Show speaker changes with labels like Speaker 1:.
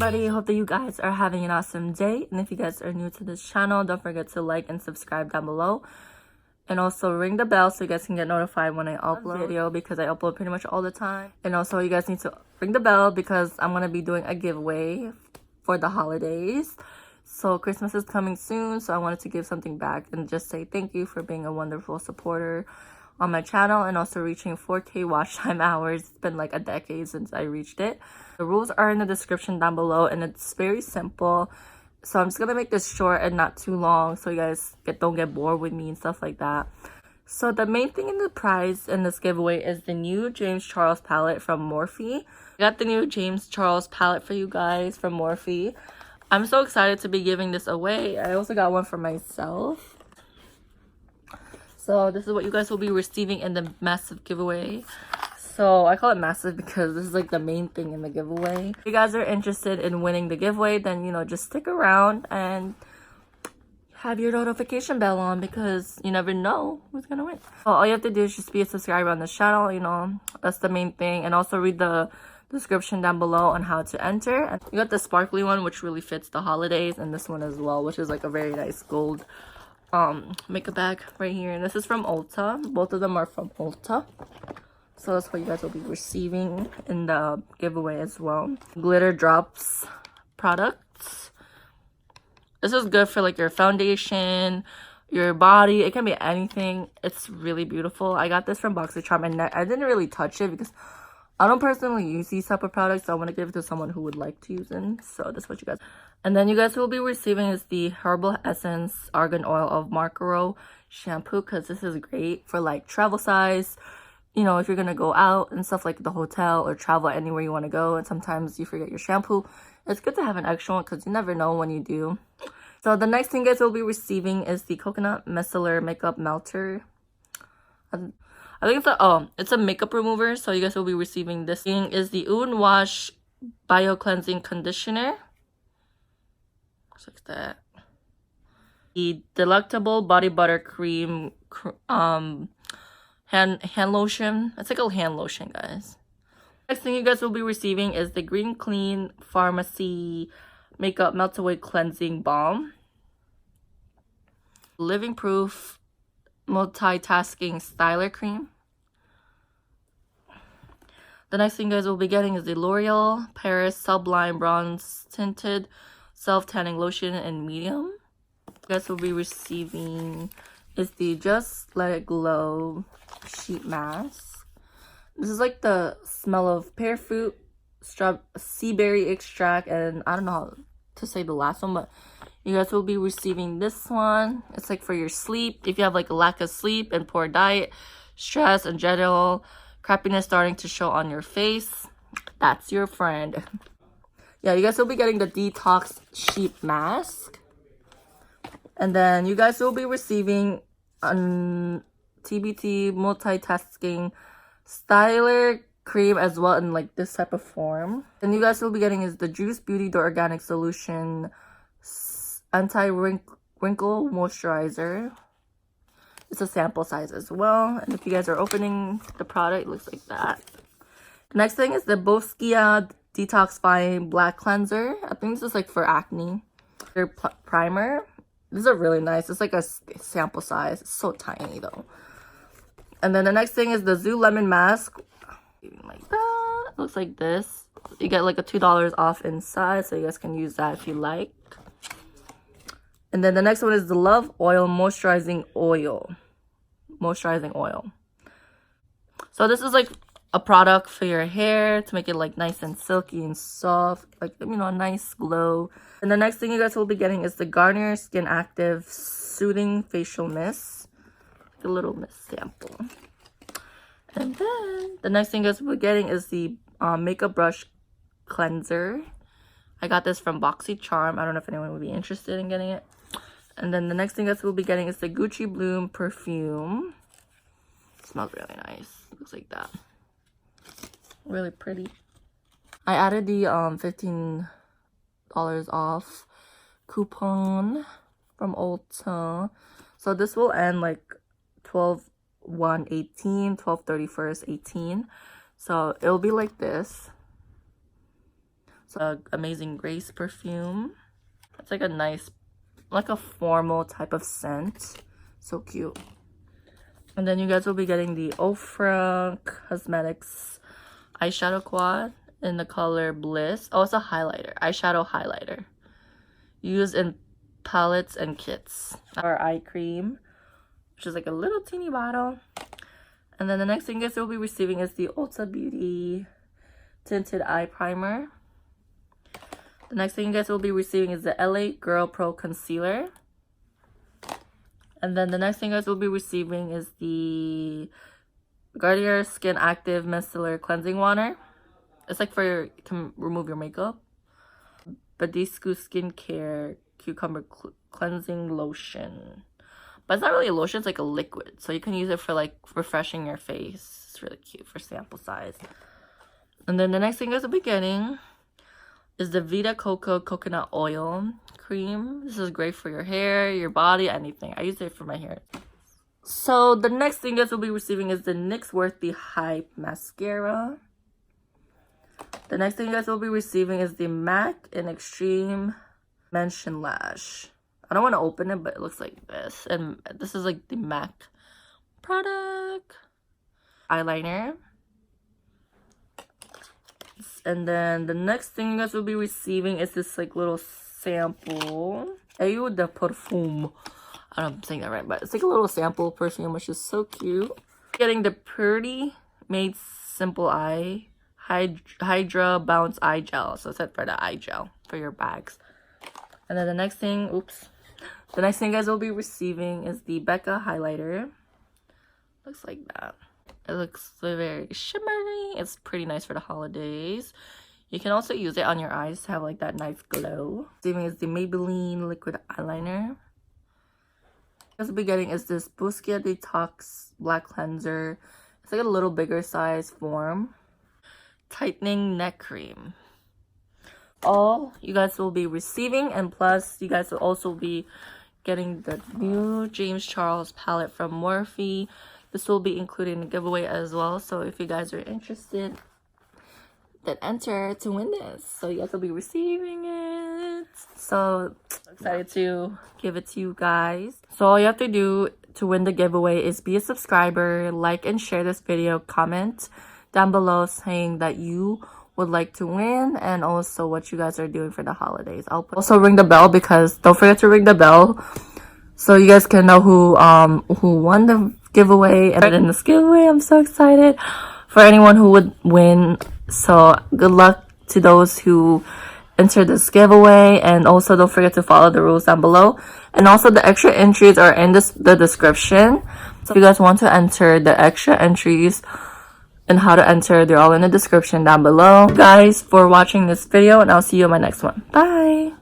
Speaker 1: everybody, hope that you guys are having an awesome day. And if you guys are new to this channel, don't forget to like and subscribe down below. And also ring the bell so you guys can get notified when I upload a video, because I upload pretty much all the time. And also you guys need to ring the bell because I'm going to be doing a giveaway for the holidays. So Christmas is coming soon, so I wanted to give something back and just say thank you for being a wonderful supporter on my channel and also reaching 4K watch time hours. It's been like a decade since I reached it. The rules are in the description down below and it's very simple. So I'm just gonna make this short and not too long so you guys don't get bored with me and stuff like that. So the main thing in the prize in this giveaway is the new James Charles palette from Morphe. I got the new James Charles palette for you guys from Morphe. I'm so excited to be giving this away. I also got one for myself. So this is what you guys will be receiving in the massive giveaway. So I call it massive because this is like the main thing in the giveaway. If you guys are interested in winning the giveaway, then just stick around and have your notification bell on because you never know who's gonna win. So all you have to do is just be a subscriber on the channel, that's the main thing. And also read the description down below on how to enter. And you got the sparkly one, which really fits the holidays, and this one as well, which is like a very nice gold makeup bag right here. And this is from Ulta. Both of them are from Ulta. So that's what you guys will be receiving in the giveaway as well. Glitter drops products. This is good for like your foundation, your body. It can be anything. It's really beautiful. I got this from BoxyCharm and I didn't really touch it because I don't personally use these type of products. So I want to give it to someone who would like to use them. So that's what you guys. And then you guys will be receiving is the Herbal Essence Argan Oil of Marcaro shampoo, because this is great for like travel size. If you're gonna go out and stuff like the hotel or travel anywhere you want to go and sometimes you forget your shampoo, it's good to have an extra one because you never know when you do. So the next thing you guys will be receiving is the Coconut Micellar Makeup Melter. I think it's a makeup remover, so you guys will be receiving this thing. Is the Oon Wash Bio Cleansing Conditioner. Looks like that. The Delectable Body Butter Cream hand lotion. It's like a hand lotion, guys. Next thing you guys will be receiving is the Green Clean Pharmacy Makeup Melt Away Cleansing Balm. Living Proof Multitasking Styler Cream. The next thing you guys will be getting is the L'Oreal Paris Sublime Bronze Tinted Self-Tanning Lotion in medium. You guys will be receiving is the Just Let It Glow sheet mask. This is like the smell of pear fruit, sea berry extract, and I don't know how to say the last one, but you guys will be receiving this one. It's like for your sleep. If you have like a lack of sleep and poor diet, stress, and general crappiness starting to show on your face, that's your friend. Yeah, you guys will be getting the Detox sheet mask. And then you guys will be receiving TBT Multitasking Styler Cream as well in like this type of form. And you guys will be getting is the Juice Beauty The Organic Solution Anti-Wrinkle Moisturizer. It's a sample size as well. And if you guys are opening the product, it looks like that. Next thing is the Boscia Detoxifying Black Cleanser. I think this is like for acne. Their primer. These are really nice. It's like a sample size. It's so tiny though. And then the next thing is the Zoo Lemon Mask. Like that. It looks like this. You get like a $2 off inside, so you guys can use that if you like. And then the next one is the Love Oil Moisturizing Oil. Moisturizing oil. So this is like a product for your hair to make it like nice and silky and soft, like a nice glow. And the next thing you guys will be getting is the Garnier Skin Active Soothing Facial Mist, like a little mist sample. And then the next thing you guys will be getting is the Makeup Brush Cleanser. I got this from BoxyCharm. I don't know if anyone would be interested in getting it. And then the next thing you guys will be getting is the Gucci Bloom Perfume. It smells really nice. Looks like that. Really pretty. I added the $15 off coupon from Ulta. So this will end like 12/1/18, 12/31/18. So it'll be like this. So, Amazing Grace perfume. It's like a nice, like a formal type of scent. So cute. And then you guys will be getting the Ofra Cosmetics eyeshadow quad in the color Bliss. Oh, it's a highlighter, eyeshadow highlighter. Used in palettes and kits. Our eye cream, which is like a little teeny bottle. And then the next thing you guys will be receiving is the Ulta Beauty Tinted Eye Primer. The next thing you guys will be receiving is the LA Girl Pro Concealer. And then the next thing you guys will be receiving is the Garnier Skin Active Micellar Cleansing Water. It's like to remove your makeup. Badisco Skincare Cucumber Cleansing Lotion. But it's not really a lotion, it's like a liquid. So you can use it for like refreshing your face. It's really cute for sample size. And then the next thing you guys will be getting is the Vita Coco Coconut Oil Cream. This is great for your hair, your body, anything. I use it for my hair. So the next thing you guys will be receiving is the NYX Worthy Hype Mascara. The next thing you guys will be receiving is the MAC in Extreme Mention Lash. I don't want to open it, but it looks like this. And this is like the MAC product. Eyeliner. And then the next thing you guys will be receiving is this like little sample. Eau de Parfum. I don't know if I'm saying that right, but it's like a little sample perfume, which is so cute. Getting the Pretty Made Simple Eye Hydra Bounce Eye Gel. So it's set for the eye gel for your bags. And then the next thing, the next thing you guys will be receiving is the Becca highlighter. Looks like that. It looks very shimmery. It's pretty nice for the holidays. You can also use it on your eyes to have like that nice glow. Receiving is the Maybelline liquid eyeliner. What you'll be getting is this Busquia Detox Black Cleanser. It's like a little bigger size form. Tightening neck cream. All you guys will be receiving, and plus you guys will also be getting the new James Charles palette from Morphe. This will be included in the giveaway as well. So if you guys are interested, then enter to win this. So you guys will be receiving it. So excited to give it to you guys. So all you have to do to win the giveaway is be a subscriber, like and share this video, comment down below saying that you would like to win and also what you guys are doing for the holidays. I'll also ring the bell, because don't forget to ring the bell so you guys can know who won the giveaway. And in this giveaway, I'm so excited for anyone who would win. So good luck to those who enter this giveaway, and also don't forget to follow the rules down below. And also the extra entries are in the description. So if you guys want to enter the extra entries and how to enter, they're all in the description down below. Guys, for watching this video, and I'll see you in my next one. Bye.